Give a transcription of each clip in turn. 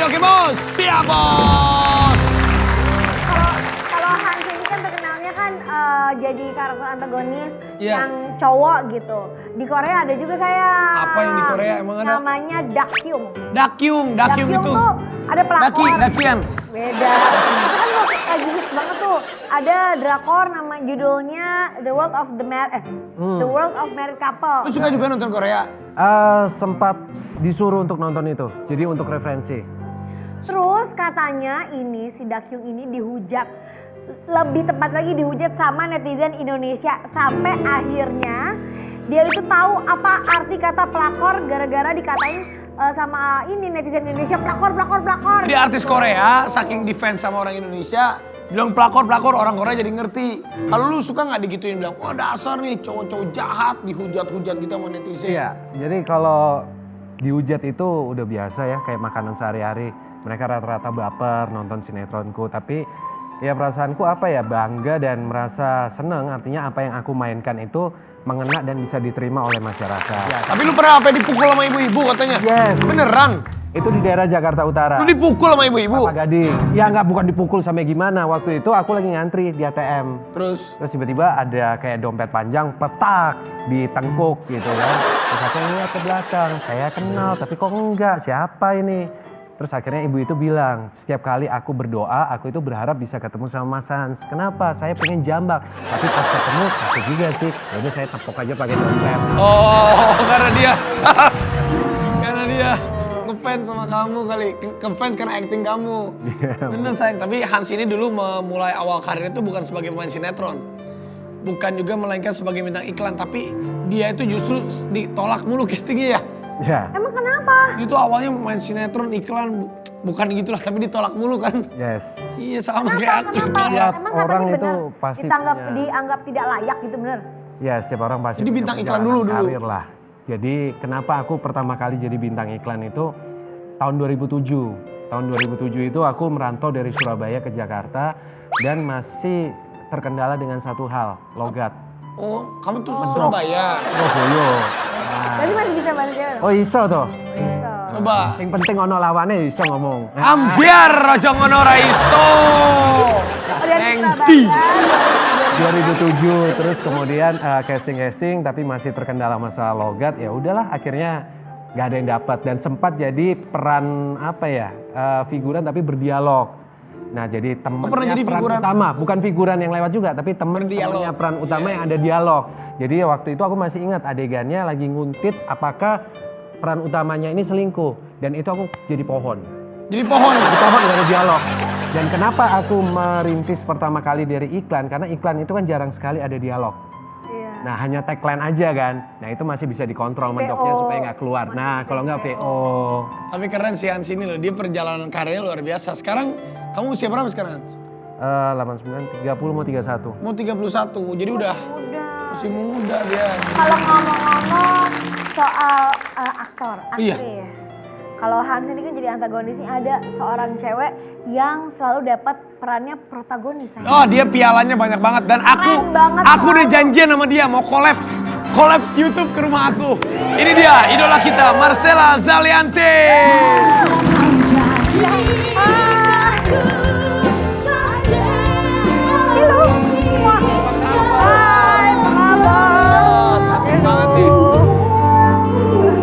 Oke bos, siap bos. Kalau Hans ini kan terkenalnya kan jadi karakter antagonis Iya. yang cowok gitu. Di Korea ada juga saya. Apa yang di Korea emang ada? Namanya Dakyung. Dakyung itu. tuh ada pelakor. Dakian. Beda. Itu kan lagi hits banget tuh. Ada drakor nama judulnya The World of Married Couple. Lu suka juga nonton Korea? Sempat disuruh untuk nonton itu, jadi untuk referensi. Terus katanya ini si Dakyung ini dihujat. Lebih tepat lagi dihujat sama netizen Indonesia. Sampai akhirnya dia itu tahu apa arti kata pelakor gara-gara dikatain sama ini netizen Indonesia pelakor. Jadi artis Korea saking defense sama orang Indonesia bilang pelakor orang Korea jadi ngerti. Kalau lu suka nggak digituin bilang wah dasar nih cowok-cowok jahat dihujat gitu sama netizen. Iya, jadi kalau dihujat itu udah biasa ya, kayak makanan sehari-hari. Mereka rata-rata baper nonton sinetronku, tapi ya perasaanku apa ya, bangga dan merasa seneng, artinya apa yang aku mainkan itu mengena dan bisa diterima oleh masyarakat. Ya, tapi lu pernah apa dipukul sama ibu-ibu katanya? Yes. Beneran? Itu di daerah Jakarta Utara. Lu dipukul sama ibu-ibu? Pak Gading. Ya nggak, bukan dipukul sampai gimana. Waktu itu aku lagi ngantri di ATM. Terus Tiba-tiba ada kayak dompet panjang petak di tengkuk gitu kan. Terus aku ngeliat ke belakang, kayak kenal tapi kok enggak, siapa ini? Terus akhirnya ibu itu bilang, setiap kali aku berdoa, aku itu berharap bisa ketemu sama Mas Hans. Kenapa? Saya pengen jambak. Tapi pas ketemu, aku juga sih. Yaudah saya tepuk aja pakai dompet. oh karena dia ngefans sama kamu kali, ngefans karena acting kamu. Bener sayang, tapi Hans ini dulu memulai awal karir itu bukan sebagai pemain sinetron. Bukan juga melainkan sebagai bintang iklan, tapi dia itu justru ditolak mulu castingnya ya. Ya. Emang kenapa? Itu awalnya main sinetron, iklan, bukan gitulah, tapi ditolak mulu kan. Yes. Iya sama kayak aku Kenapa? ditolak. Tiap Emang orang katanya itu benar pasti dianggap tidak layak gitu bener? Ya, setiap orang pasti Jadi punya bintang iklan perjalanan dulu. karir lah. Jadi kenapa aku pertama kali jadi bintang iklan itu tahun 2007. Tahun 2007 itu aku merantau dari Surabaya ke Jakarta dan masih terkendala dengan satu hal, logat. Oh, kamu tuh Surabaya. Surabaya. Jadi masih bisa bahasa Jawa dong? Oh iso toh. Bisa. Coba. Sing penting ono lawane iso ngomong. Ambiar aja ngono ra iso. Oh, dari Nengti. Surabaya. 2007 terus kemudian casting tapi masih terkendala masalah logat, ya udahlah akhirnya nggak ada yang dapat dan sempat jadi peran apa ya, figuran tapi berdialog. Nah jadi pernah temennya jadi peran figuran? utama, bukan figuran yang lewat juga tapi Berdialog. temennya peran utama yang ada dialog. Jadi waktu itu aku masih ingat adegannya lagi nguntit apakah peran utamanya ini selingkuh dan itu aku jadi pohon. Jadi pohon. Di pohon gak ada dialog. Dan kenapa aku merintis pertama kali dari iklan? Karena iklan itu kan jarang sekali ada dialog. Iya. Nah hanya tagline aja kan. Nah itu masih bisa dikontrol mendoknya VO. supaya nggak keluar. Nah kalau nggak VO. Tapi keren sih Hans ini loh, dia perjalanan karirnya luar biasa. Sekarang kamu usia berapa sekarang Hans? 89, 30 mau 31. Mau 31, jadi udah Udah. masih muda dia. Kalau ngomong-ngomong soal aktor, Iya. aktris. Kalau Hans ini kan jadi antagonisnya, ada seorang cewek yang selalu dapat perannya protagonis. Oh dia pialanya banyak banget dan Keren banget, aku udah selalu. janjian sama dia mau kolaps YouTube ke rumah aku. Ini dia idola kita Marcella Zalianty. Cantik banget sih.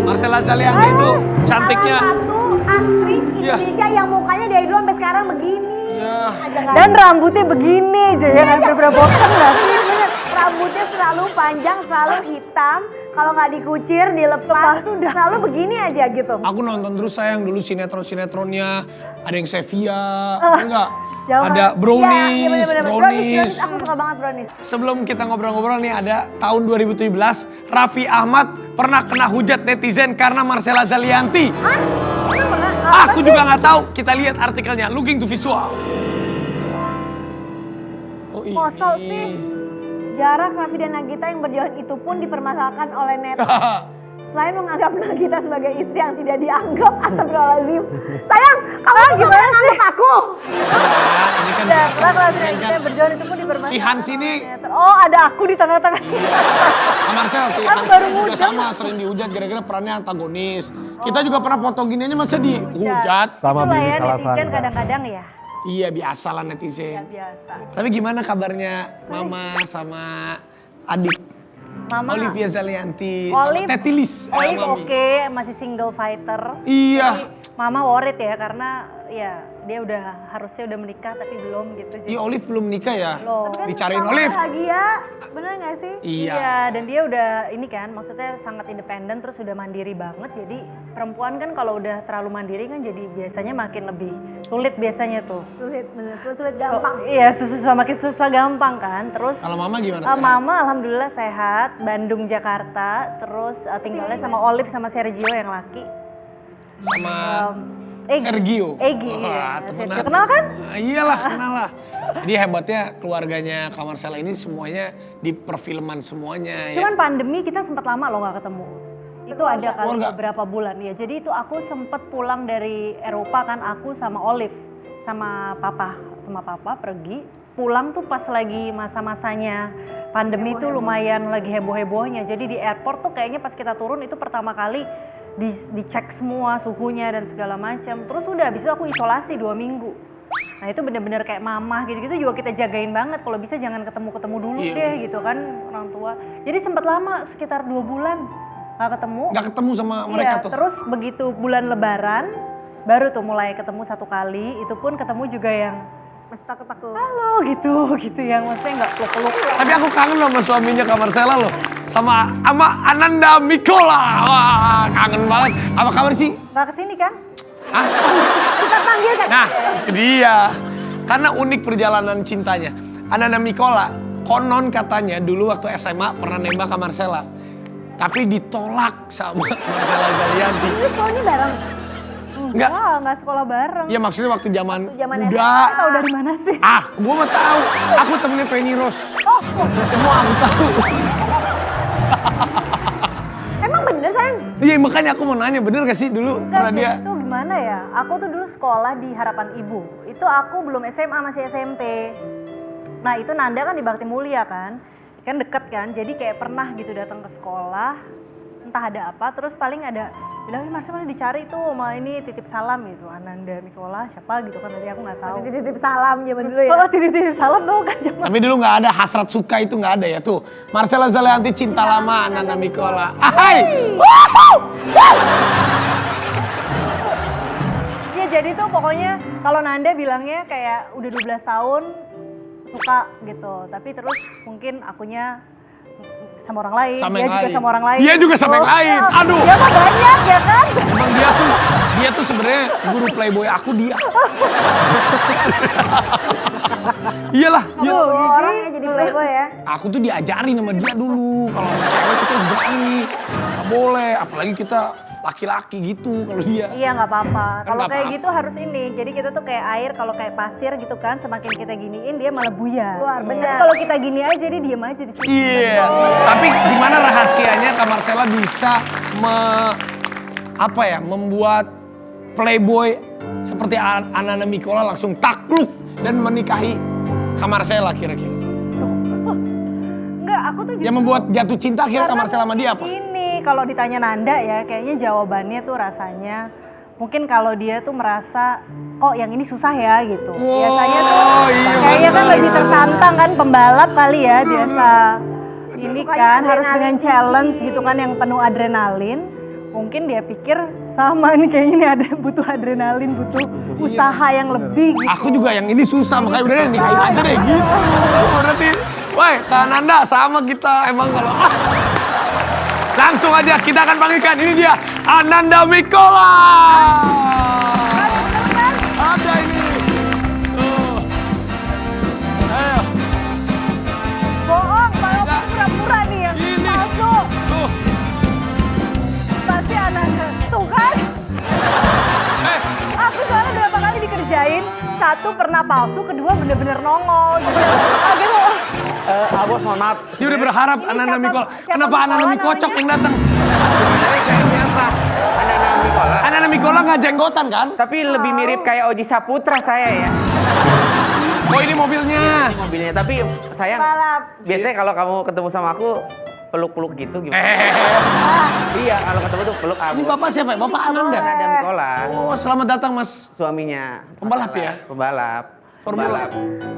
Marcella Zalianty itu cantiknya. Salah satu aktris Iya. Indonesia yang mukanya dari dulu sampai sekarang begini. Iya. Dan rambutnya begini aja ya, nggak bener-bener bosan nggak sih? Bener. Rambutnya selalu panjang, selalu hitam. Kalau nggak dikucir, dilepas, sudah selalu begini aja gitu. Aku nonton terus sayang dulu sinetronnya, ada yang Sevilla, enggak? Jauh Ada banget. Brownies, Iya, bener-bener. Brownies. Aku suka banget brownies. Sebelum kita ngobrol-ngobrol nih ada tahun 2017 Raffi Ahmad pernah kena hujat netizen karena Marcella Zalianty. Hah? Emang pernah? Apa Aku sih? juga nggak tahu. Kita lihat artikelnya. Looking to visual. Oh ini. Kosong sih. Jarak Raffi dan Nagita yang berjauhan itu pun dipermasalahkan oleh netizen. Selain menganggap Nagita sebagai istri yang tidak dianggap, astagfirullahaladzim. Sayang, kamu gimana sih? Aku. Nah, ini kan biasa. Lah kalau Saya kita kan berjuang itu pun diperbanyak. si Hans ini, Oh ada aku di tengah-tengah. Marcel si Kan Hans baru juga muncul. sama sering dihujat gara-gara perannya antagonis. Kita juga pernah foto gini aja masa dihujat. Sama Itulah Billy ya salah netizen sangka. kadang-kadang ya. Iya biasa lah Ya netizen. biasa. Tapi gimana kabarnya Mama sama adik? Mama Olivia Zalianti Olive- sama Tetilis. Olive Mami. oke, masih single fighter. Iya. Mama worried ya karena ya dia harusnya udah menikah tapi belum gitu. Jadi Iya Olive belum nikah ya? belum. Dicariin Mama Olive. bahagia, bener gak sih? Iya. Dan dia udah ini kan maksudnya sangat independen terus udah mandiri banget. Jadi perempuan kan kalau udah terlalu mandiri kan jadi biasanya makin lebih sulit biasanya tuh. Sulit, bener, sulit gampang. Iya, makin susah gampang kan. Terus Kalau Mama gimana? Sehat? Mama alhamdulillah sehat, Bandung Jakarta, terus tinggalnya sama Olive sama Sergio yang laki. Sama Egy. Sergio. Egy, Wah, iya. temenan. Sergio. Kenal kan? Iyalah, kenal lah. Jadi hebatnya keluarganya Kak Marcella ini semuanya di perfilman semuanya ya. Cuman pandemi kita sempat lama loh nggak ketemu. Itu ada kali Keluarga. beberapa bulan ya. Jadi itu aku sempet pulang dari Eropa kan aku sama Olive sama papa pergi. Pulang tuh pas lagi masa-masanya pandemi tuh lumayan lagi heboh-hebohnya. Jadi di airport tuh kayaknya pas kita turun itu pertama kali dicek semua suhunya dan segala macam. Terus udah habis itu aku isolasi 2 minggu. Nah itu bener-bener kayak mamah gitu-gitu juga kita jagain banget. Kalau bisa jangan ketemu-ketemu dulu Iya. deh gitu kan orang tua. Jadi sempat lama sekitar 2 bulan gak ketemu. Gak ketemu sama mereka Iya, tuh. terus begitu bulan lebaran baru tuh mulai ketemu 1 kali. Itu pun ketemu juga yang Masih takut-takut. halo gitu yang maksudnya gak peluk-peluk. Tapi aku kangen loh sama suaminya Kak Marcella loh. Sama Ananda Mikola. Wah kangen banget. Apa kabar sih? Gak kesini kan? Hah? Kita panggil kan? Nah itu dia. Karena unik perjalanan cintanya. Ananda Mikola konon katanya dulu waktu SMA pernah nembak Kak Marcella. Tapi ditolak sama Marcella Zalianti. Ini sekolahnya bareng. Enggak. Enggak sekolah bareng. Iya maksudnya waktu zaman zaman muda. Tahu dari mana sih? Ah, gua mah tahu. Aku temennya Penny Rose. Oh, Semua aku tahu. Emang bener sayang? Iya makanya aku mau nanya bener gak sih dulu pernah dia? itu gimana ya? Aku tuh dulu sekolah di Harapan Ibu. Itu aku belum SMA, masih SMP. Nah itu Nanda kan di Bakti Mulia kan deket kan. Jadi kayak pernah gitu datang ke sekolah, entah ada apa. Terus paling ada bilang, Marcel mana dicari tuh, sama ini titip salam gitu. Ananda Mikola siapa gitu kan tadi aku nggak tahu. Titip salam zaman dulu ya. Oh titip salam tuh kan zaman. Tapi dulu nggak ada hasrat suka itu nggak ada ya tuh. Marcella Zalianti cinta lama Ananda Mikola. Hai. Ya jadi tuh pokoknya kalau Nanda bilangnya kayak udah 12 tahun suka gitu. Tapi terus mungkin akunya sama orang lain, Sama dia yang juga lain. sama orang lain. Dia juga sama yang lain. Aduh. Dia mah banyak ya kan? Emang dia tuh sebenarnya guru playboy aku dia. Iyalah. Oh, orangnya jadi playboy ya. Aku tuh diajarin sama dia dulu kalau sama cewek kita harus berani. Gak boleh, apalagi kita laki-laki gitu kalau dia. Iya nggak apa-apa. Kalau nggak kayak apa-apa. gitu harus ini. Jadi kita tuh kayak air kalau kayak pasir gitu kan. Semakin kita giniin dia malah buyar. Keluar, bener. Tapi kalau kita gini aja dia diem aja di situ. Iya. Tapi gimana rahasianya Kak Marcella bisa membuat playboy seperti Ananda Mikola langsung takluk dan menikahi Kak Marcella kira-kira? Enggak, aku tuh Yang membuat jatuh cinta akhirnya Kak Karena Marcella sama dia apa? Ini kalau ditanya Nanda ya, kayaknya jawabannya tuh rasanya mungkin kalau dia tuh merasa kok yang ini susah ya gitu. Wow, Biasanya tuh iya kayaknya kan bener. lebih tertantang kan pembalap kali ya biasa. Ini Sukanya kan harus adrenalin dengan challenge gitu kan yang penuh adrenalin. Mungkin dia pikir sama nih kayaknya ini ada butuh adrenalin, butuh usaha yang lebih gitu. Aku juga yang ini susah makanya udah deh nikahin aja deh gitu. Berarti, woi Kak Nanda sama kita emang kalau langsung aja kita akan panggilkan ini dia Ananda Mikola. Ada ini. Tuh. Ayo. Bohong, kalau pura-pura nih yang Ini. palsu. Tuh. Pasti Ananda. Tuh kan? Eh, Aku soalnya berapa kali dikerjain, 1 pernah palsu, kedua bener-bener nongol gitu. Ah, gitu. Bos, mohon maaf. Dia udah berharap Ananda Mikola. Kenapa Ananda Mikocok yang datang? Sebenarnya saya siapa? Ananda Mikola. Ananda Mikola nggak jenggotan kan? Tapi lebih mirip kayak Oji Saputra saya ya. Oh ini mobilnya. Ini mobilnya, tapi sayang. Balap. Biasanya kalau kamu ketemu sama aku peluk-peluk gitu gimana? Iya, kalau ketemu tuh peluk aku. Ini bapak siapa? ya? Bapak Ananda. Ananda Mikola, Oh selamat datang mas. suaminya. Pembalap ya? Pembalap. Formula. Pembalap.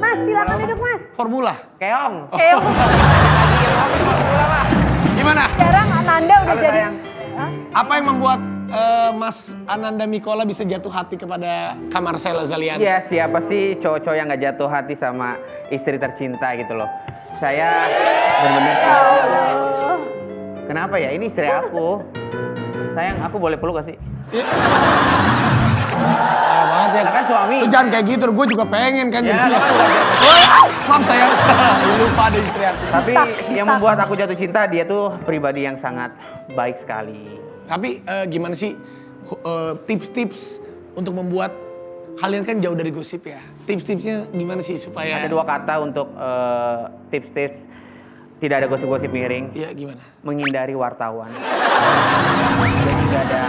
Mas, silakan duduk Mas. Formula. Keong. Keong. Lagi yang ngomong formula lah. Gimana? Sekarang Ananda udah Halo, jadi. sayang. Apa yang membuat Mas Ananda Mikola bisa jatuh hati kepada Marcella Zalianty? Iya, siapa sih cowok-cowok yang gak jatuh hati sama istri tercinta gitu loh. Saya benar-benar cinta. Kenapa ya? Ini istri aku. Sayang, aku boleh peluk gak sih? Ah, banget ya. Lah kan suami. Lu jangan kayak gitu, gue juga pengen kan. Ya, jadi. lah kan udah jatuh. Maaf sayang. Lupa ada istri aku. Tapi yang membuat aku jatuh cinta, dia tuh pribadi yang sangat baik sekali. Tapi gimana sih tips-tips untuk membuat kalian kan jauh dari gosip ya. Tips-tipsnya gimana sih supaya... Ada 2 kata untuk tips-tips tidak ada gosip-gosip miring. Iya gimana? Menghindari wartawan. Dan juga ada...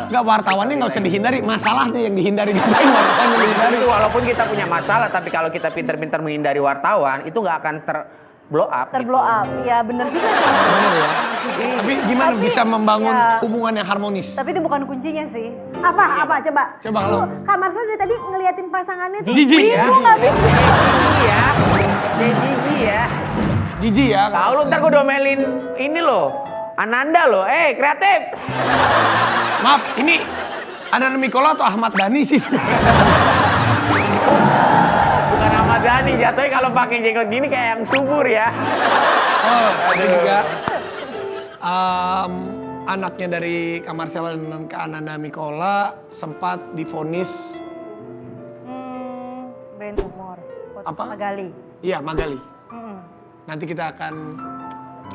Enggak, wartawannya nggak usah dihindari, masalahnya yang dihindari. Ngapain wartawan yang dihindari? Itu walaupun kita punya masalah, tapi kalau kita pintar-pintar menghindari wartawan, itu nggak akan terblow up. Terblow up. Ya bener juga sih. Bener ya? Tapi gimana Tapi, bisa membangun ya. hubungan yang harmonis? Tapi itu bukan kuncinya sih. Apa coba? Coba kalau- Tuh, Kak Marcel dari tadi ngeliatin pasangannya tuh. Jijik ya? Bingung nggak bisa. Gigi ya, gigi ya. Jijik ya? Tahu lu ntar gue domelin ini loh, Ananda loh, kreatif. Maaf, ini Ananda Mikola atau Ahmad Dhani sih? Bukan Ahmad Dhani, jatuhnya kalau pakai jenggot gini kayak yang subur ya. Oh, ada juga anaknya dari Kak Marcella dan Kak Ananda Mikola sempat divonis Brain tumor. Apa? Magali. iya Magali. Nanti kita akan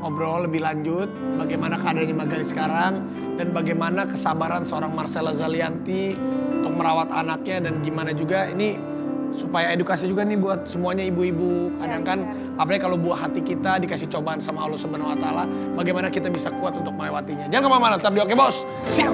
ngobrol lebih lanjut bagaimana keadaannya Magali sekarang dan bagaimana kesabaran seorang Marcella Zalianty untuk merawat anaknya dan gimana juga ini supaya edukasi juga nih buat semuanya ibu-ibu. Kadang kan apalagi kalau buah hati kita dikasih cobaan sama Allah Subhanahu wa taala, bagaimana kita bisa kuat untuk melewatinya. Jangan kemana-mana, tetap di Oke Bos. Siap.